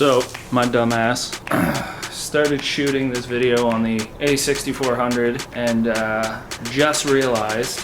So, my dumbass started shooting this video on the A6400 and just realized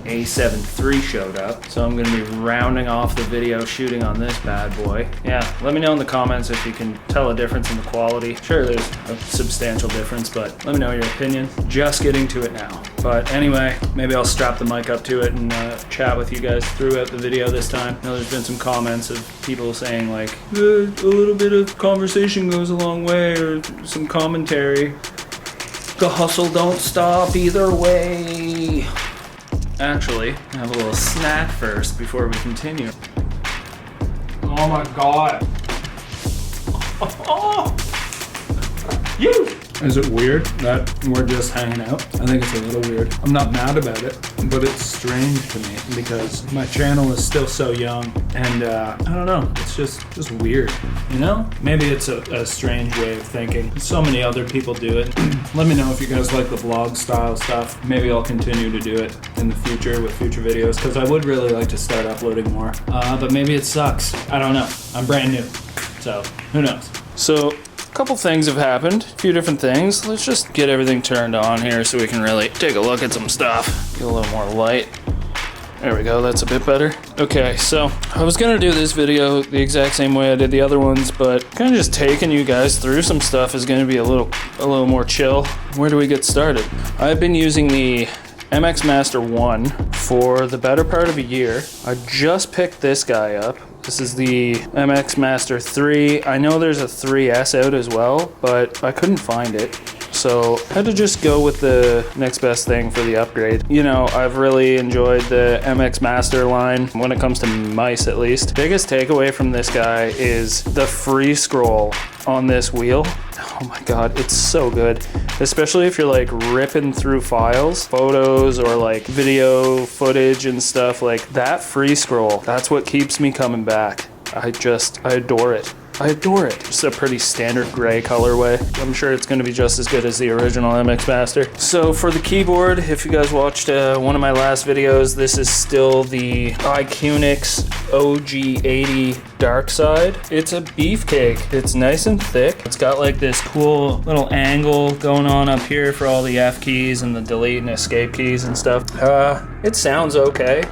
A7 III showed up. So I'm gonna be rounding off the video shooting on this bad boy. Yeah, let me know in the comments if you can tell a difference in the quality. Sure, there's a substantial difference, but let me know your opinion. Just getting to it now. But anyway, maybe I'll strap the mic up to it and chat with you guys throughout the video this time. I know there's been some comments of people saying like, a little bit of conversation goes a long way, or some commentary. The hustle don't stop either way. Actually, I have a little snack first before we continue. Oh my god. You! Is it weird that we're just hanging out? I think it's a little weird. I'm not mad about it, but it's strange to me because my channel is still so young, and I don't know, it's just weird, you know? Maybe it's a strange way of thinking. So many other people do it. Let me know if you guys like the vlog style stuff. Maybe I'll continue to do it in the future with future videos, because I would really like to start uploading more. But maybe it sucks. I don't know. I'm brand new, so who knows? So, couple things have happened, a few different things. Let's just get everything turned on here so we can really take a look at some stuff. Get a little more light. There we go, that's a bit better. Okay, so I was gonna do this video the exact same way I did the other ones, but kind of just taking you guys through some stuff is gonna be a little more chill. Where do we get started? I've been using the MX Master 1 for the better part of a year. I just picked this guy up. This is the MX Master 3. I know there's a 3S out as well, but I couldn't find it. So I had to just go with the next best thing for the upgrade. You know, I've really enjoyed the MX Master line when it comes to mice, at least. Biggest takeaway from this guy is the free scroll on this wheel. Oh my god, it's so good. Especially if you're like ripping through files, photos, or like video footage and stuff. Like that free scroll, that's what keeps me coming back. I adore it. I adore it. It's a pretty standard gray colorway. I'm sure it's going to be just as good as the original MX Master. So for the keyboard, if you guys watched one of my last videos, this is still the Iqunix OG80 Darkside. It's a beefcake. It's nice and thick. It's got like this cool little angle going on up here for all the F keys and the delete and escape keys and stuff. It sounds okay.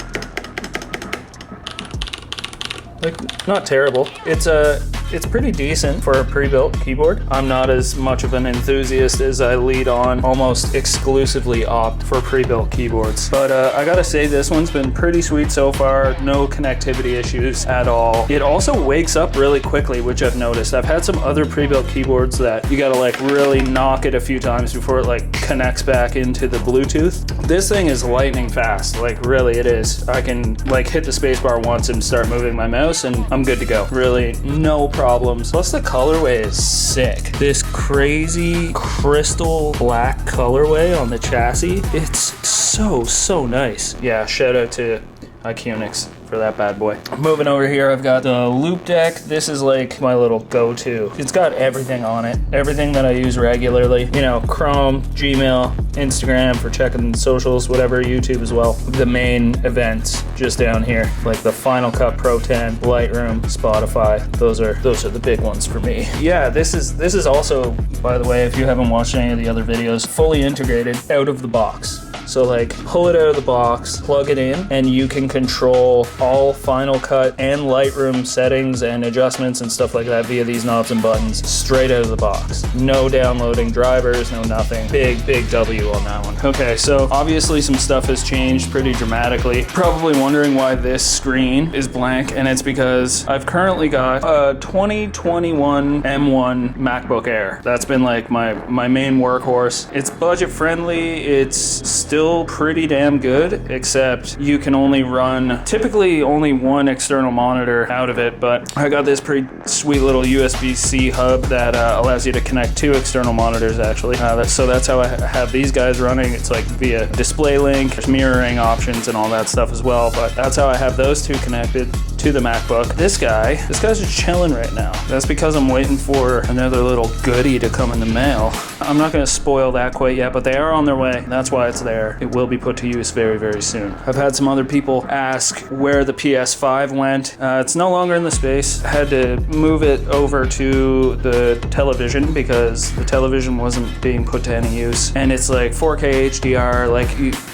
Like, not terrible. It's pretty decent for a pre-built keyboard. I'm not as much of an enthusiast as I lead on, almost exclusively opt for pre-built keyboards. But I gotta say, this one's been pretty sweet so far. No connectivity issues at all. It also wakes up really quickly, which I've noticed. I've had some other pre-built keyboards that you gotta like really knock it a few times before it like connects back into the Bluetooth. This thing is lightning fast, like really it is. I can like hit the spacebar once and start moving my mouse and I'm good to go. Really, no problems. Plus the colorway is sick. This crazy crystal black colorway on the chassis, it's so nice. Yeah, shout out to Iqunix for that bad boy. Moving over here, I've got the LoupeDeck. This is like my little go-to. It's got everything on it. Everything that I use regularly. You know, Chrome, Gmail, Instagram for checking socials, whatever, YouTube as well. The main events just down here, like the Final Cut Pro 10, Lightroom, Spotify. Those are the big ones for me. Yeah, this is also, by the way, if you haven't watched any of the other videos, fully integrated out of the box. So like pull it out of the box, plug it in, and you can control all Final Cut and Lightroom settings and adjustments and stuff like that via these knobs and buttons straight out of the box. No downloading drivers, no nothing. Big W on that one. Okay, so obviously some stuff has changed pretty dramatically. Probably wondering why this screen is blank, and it's because I've currently got a 2021 M1 MacBook Air. That's been like my main workhorse. It's budget friendly, it's still pretty damn good, except you can only run typically only one external monitor out of it, but I got this pretty sweet little USB-C hub that allows you to connect two external monitors actually. So that's how I have these guys running. It's like via display link, there's mirroring options and all that stuff as well, but that's how I have those two connected to the MacBook. This guy's just chilling right now. That's because I'm waiting for another little goodie to come in the mail. I'm not gonna spoil that quite yet, but they are on their way. That's why it's there. It will be put to use very, very soon. I've had some other people ask where the PS5 went. It's no longer in the space. I had to move it over to the television because the television wasn't being put to any use. And it's like 4K HDR, like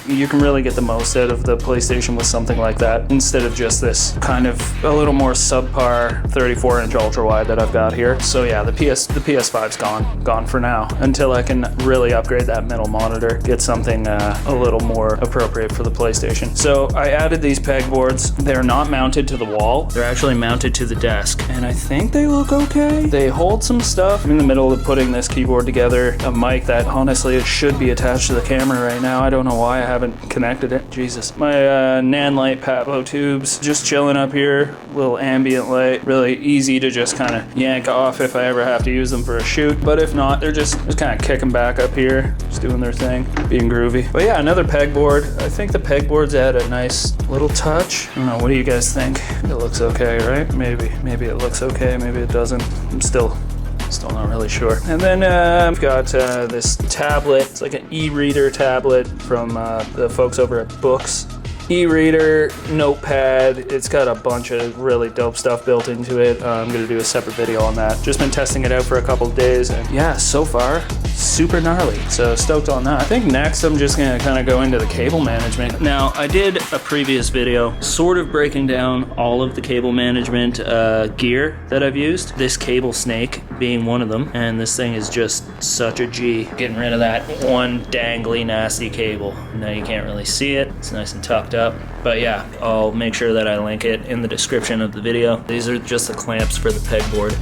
you can really get the most out of the PlayStation with something like that instead of just this kind of a little more subpar 34-inch ultra wide that I've got here. So yeah, the PS5's gone for now until I can really upgrade that middle monitor, get something a little more appropriate for the PlayStation. So I added these pegboards. They're not mounted to the wall. They're actually mounted to the desk, and I think they look okay. They hold some stuff. I'm in the middle of putting this keyboard together, a mic that honestly it should be attached to the camera right now. I don't know why I haven't connected it. Jesus. My Nanlite Pavotubes just chilling up here, little ambient light, really easy to just kind of yank off if I ever have to use them for a shoot, but if not, they're just kind of kicking back up here, just doing their thing, being groovy. But yeah, another pegboard. I think the pegboards add a nice little touch. I don't know, what do you guys think? It looks okay, right? Maybe it looks okay, maybe it doesn't. I'm still not really sure. And then I've got this tablet. It's like an e-reader tablet from the folks over at Books. E-reader, notepad, it's got a bunch of really dope stuff built into it. I'm gonna do a separate video on that. Just been testing it out for a couple of days, and yeah, so far, super gnarly. So stoked on that. I think next I'm just gonna kind of go into the cable management. Now, I did a previous video sort of breaking down all of the cable management gear that I've used. This cable snake being one of them, and this thing is just such a G. Getting rid of that one dangly, nasty cable. Now you can't really see it. It's nice and tucked up. But yeah, I'll make sure that I link it in the description of the video. These are just the clamps for the pegboard.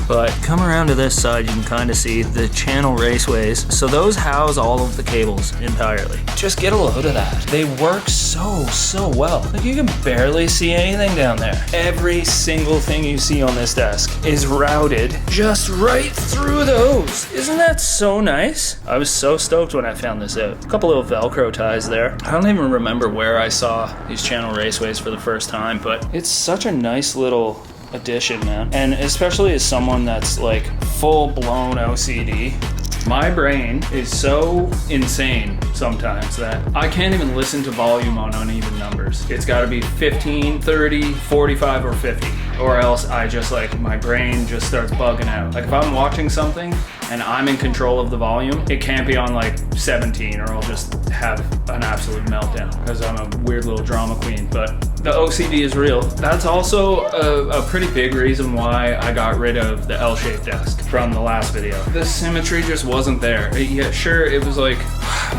But come around to this side, you can kind of see the channel raceways. So those house all of the cables entirely. Just get a load of that. They work so well. Like you can barely see anything down there. Every single thing you see on this desk is routed just right through those. Isn't that so nice? I was so stoked when I found this out. A couple little Velcro ties there. I don't even remember where I saw these channel raceways for the first time, but it's such a nice little addition, man. And especially as someone that's like full-blown OCD, my brain is so insane sometimes that I can't even listen to volume on uneven numbers. It's got to be 15, 30, 45, or 50, or else I just like, my brain just starts bugging out. Like if I'm watching something and I'm in control of the volume, it can't be on like 17 or I'll just have an absolute meltdown because I'm a weird little drama queen. But the OCD is real. That's also a pretty big reason why I got rid of the L-shaped desk from the last video. The symmetry just wasn't there. Yeah, sure, it was like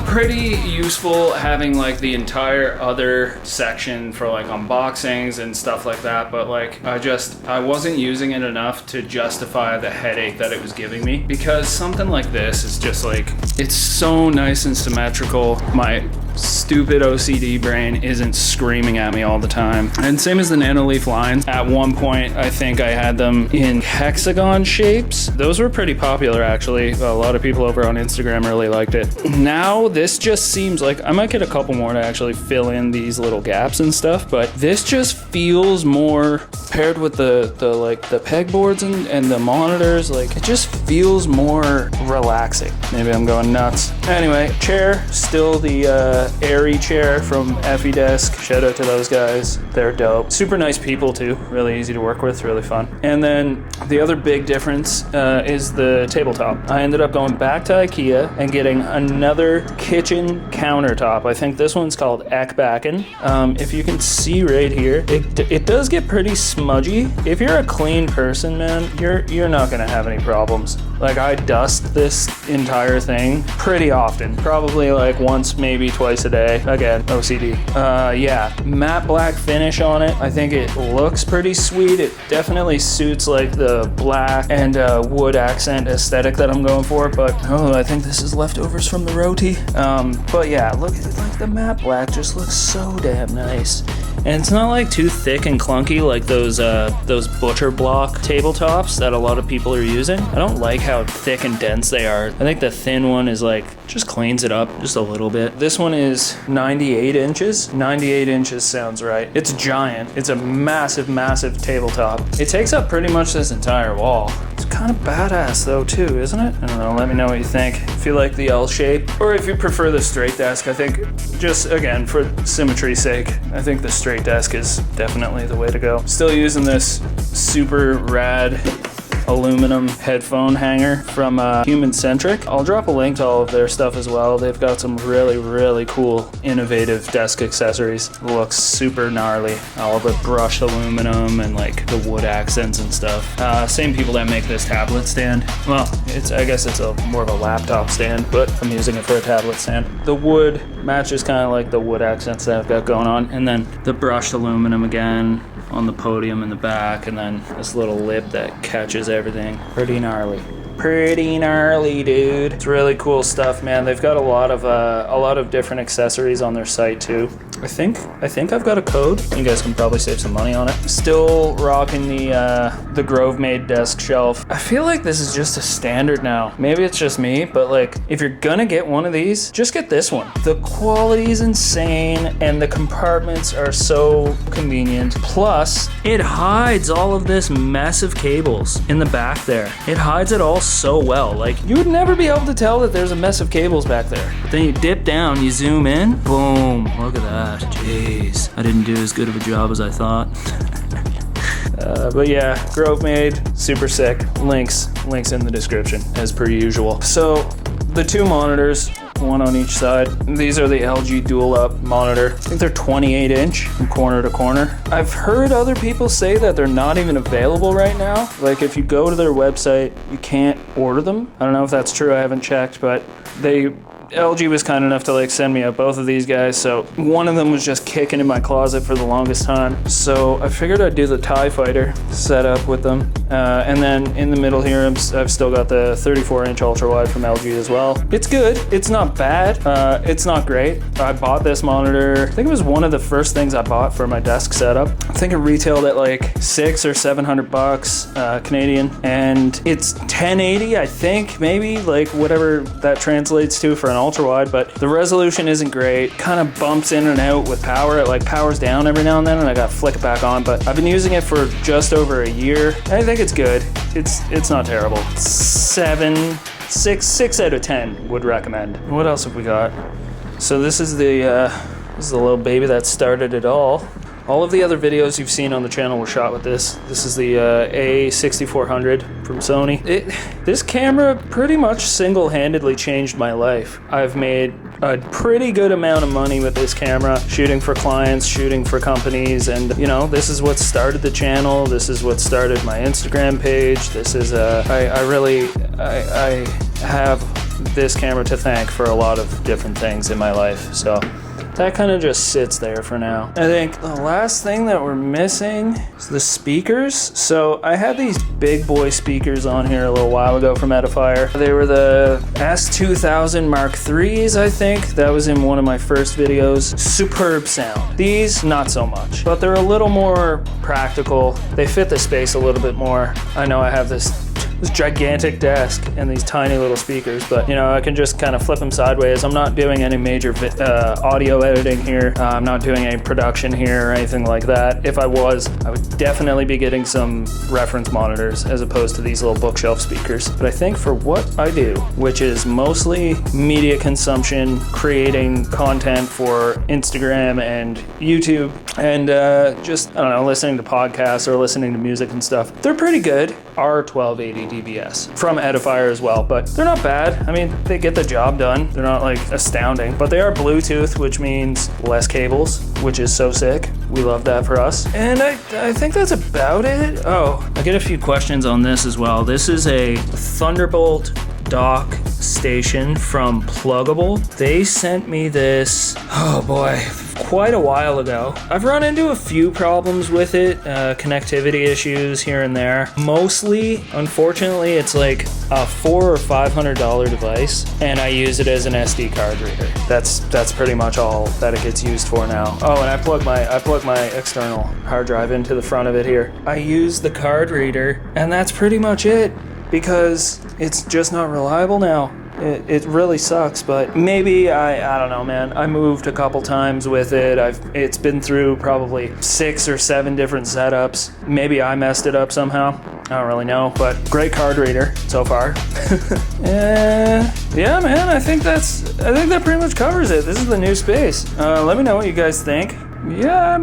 pretty useful having like the entire other section for like unboxings and stuff like that, but like I wasn't using it enough to justify the headache that it was giving me, because something like this is just like, it's so nice and symmetrical. My stupid OCD brain isn't screaming at me all the time. And same as the Nanoleaf Lines. At one point, I think I had them in hexagon shapes. Those were pretty popular, actually. A lot of people over on Instagram really liked it. Now, this just seems like, I might get a couple more to actually fill in these little gaps and stuff, but this just feels more, paired with the pegboards and the monitors, like it just feels more relaxing. Maybe I'm going nuts. Anyway, chair, still the Airy chair from Effie Desk. Shout out to those guys. They're dope. Super nice people too. Really easy to work with, really fun. And then the other big difference is the tabletop. I ended up going back to Ikea and getting another kitchen countertop. I think this one's called Ekbakken. If you can see right here, it does get pretty smudgy. If you're a clean person, man, you're not gonna have any problems. Like I dust this entire thing pretty often, probably like once, maybe twice a day. Again, OCD. Yeah, matte black finish on it. I think it looks pretty sweet. It definitely suits like the black and wood accent aesthetic that I'm going for, but I think this is leftovers from the roti. But yeah, look at it, like the matte black just looks so damn nice. And it's not like too thick and clunky like those butcher block tabletops that a lot of people are using. I don't like how thick and dense they are. I think the thin one is like, just cleans it up just a little bit. This one is 98 inches. 98 inches sounds right. It's giant. It's a massive, massive tabletop. It takes up pretty much this entire wall. It's kind of badass though too, isn't it? I don't know, let me know what you think. If you like the L shape, or if you prefer the straight desk, I think just, again, for symmetry's sake, I think the straight desk is definitely the way to go. Still using this super rad aluminum headphone hanger from Humancentric. I'll drop a link to all of their stuff as well. They've got some really, really cool, innovative desk accessories. It looks super gnarly. All the brushed aluminum and like the wood accents and stuff. Same people that make this tablet stand. Well, I guess it's more of a laptop stand, but I'm using it for a tablet stand. The wood matches kind of like the wood accents that I've got going on, and then the brushed aluminum again on the podium in the back, and then this little lip that catches everything. Pretty gnarly. Pretty gnarly, dude. It's really cool stuff, man. They've got a lot of different accessories on their site too. I think I've got a code. You guys can probably save some money on it. Still rocking the Grovemade desk shelf. I feel like this is just a standard now. Maybe it's just me, but like, if you're gonna get one of these, just get this one. The quality is insane, and the compartments are so convenient. Plus, it hides all of this mess of cables in the back there. It hides it all so well. Like, you would never be able to tell that there's a mess of cables back there. But then you dip down, you zoom in, boom, look at that. Jeez, I didn't do as good of a job as I thought. But yeah, Grovemade, super sick. Links in the description as per usual. So the two monitors, one on each side. These are the LG Dual Up monitor. I think they're 28 inch from corner to corner. I've heard other people say that they're not even available right now. Like, if you go to their website, you can't order them. I don't know if that's true, I haven't checked, but LG was kind enough to like send me out both of these guys, so one of them was just kicking in my closet for the longest time. So I figured I'd do the TIE Fighter setup with them. And then in the middle here, I've still got the 34-inch ultra wide from LG as well. It's good. It's not bad. It's not great. I bought this monitor. I think it was one of the first things I bought for my desk setup. I think it retailed at like $600 or $700 Canadian, and it's 1080, I think, maybe, like whatever that translates to for an ultra wide, but the resolution isn't great. Kind of bumps in and out with power. It like powers down every now and then, and I gotta flick it back on, but I've been using it for just over a year. I think it's good. It's not terrible. 6 out of 10 would recommend. What else have we got? So this is the little baby that started it all. All of the other videos you've seen on the channel were shot with this. This is the A6400 from Sony. This camera pretty much single-handedly changed my life. I've made a pretty good amount of money with this camera, shooting for clients, shooting for companies, and you know, this is what started the channel. This is what started my Instagram page. This is I have this camera to thank for a lot of different things in my life. So that kind of just sits there for now. I think the last thing that we're missing is the speakers. So I had these big boy speakers on here a little while ago from Edifier. They were the S2000 Mark IIIs, I think. That was in one of my first videos. Superb sound. These, not so much, but they're a little more practical. They fit the space a little bit more. I know I have this gigantic desk and these tiny little speakers, but you know, I can just kind of flip them sideways. I'm not doing any major audio editing here. I'm not doing any production here or anything like that. If I was, I would definitely be getting some reference monitors as opposed to these little bookshelf speakers. But I think for what I do, which is mostly media consumption, creating content for Instagram and YouTube, and just, I don't know, listening to podcasts or listening to music and stuff, they're pretty good. R1280 DBS from Edifier as well, but they're not bad. I mean, they get the job done. They're not like astounding, but they are Bluetooth, which means less cables, which is so sick. We love that for us. And I think that's about it. Oh, I get a few questions on this as well. This is a Thunderbolt dock station from Pluggable. They sent me this, oh boy, quite a while ago. I've run into a few problems with it, connectivity issues here and there. Mostly, unfortunately, it's like a $400 or $500 device, and I use it as an SD card reader. That's pretty much all that it gets used for now. Oh, and I plug my external hard drive into the front of it here. I use the card reader, and that's pretty much it. because it's just not reliable now. It really sucks, but maybe I don't know, man. I moved a couple times with it. It's been through probably 6 or 7 different setups. Maybe I messed it up somehow. I don't really know, but great card reader so far. Yeah, man, I think that pretty much covers it. This is the new space. Let me know what you guys think. Yeah,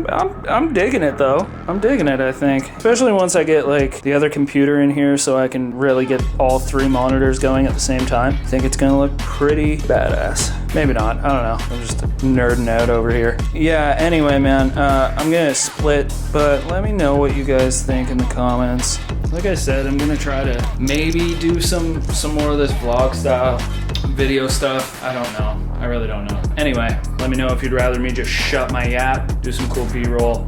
I'm digging it though. I'm digging it, I think. Especially once I get like the other computer in here so I can really get all 3 monitors going at the same time. I think it's gonna look pretty badass. Maybe not, I don't know. I'm just nerding out over here. Yeah, anyway, man, I'm gonna split, but let me know what you guys think in the comments. Like I said, I'm gonna try to maybe do some more of this vlog style video stuff. I don't know. I really don't know. Anyway, let me know if you'd rather me just shut my yap, do some cool B-roll.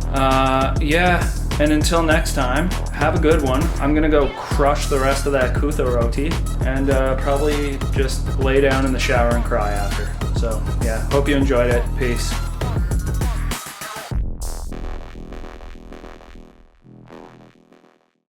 Yeah, and until next time, have a good one. I'm gonna go crush the rest of that Kutha roti and probably just lay down in the shower and cry after. So yeah, hope you enjoyed it. Peace.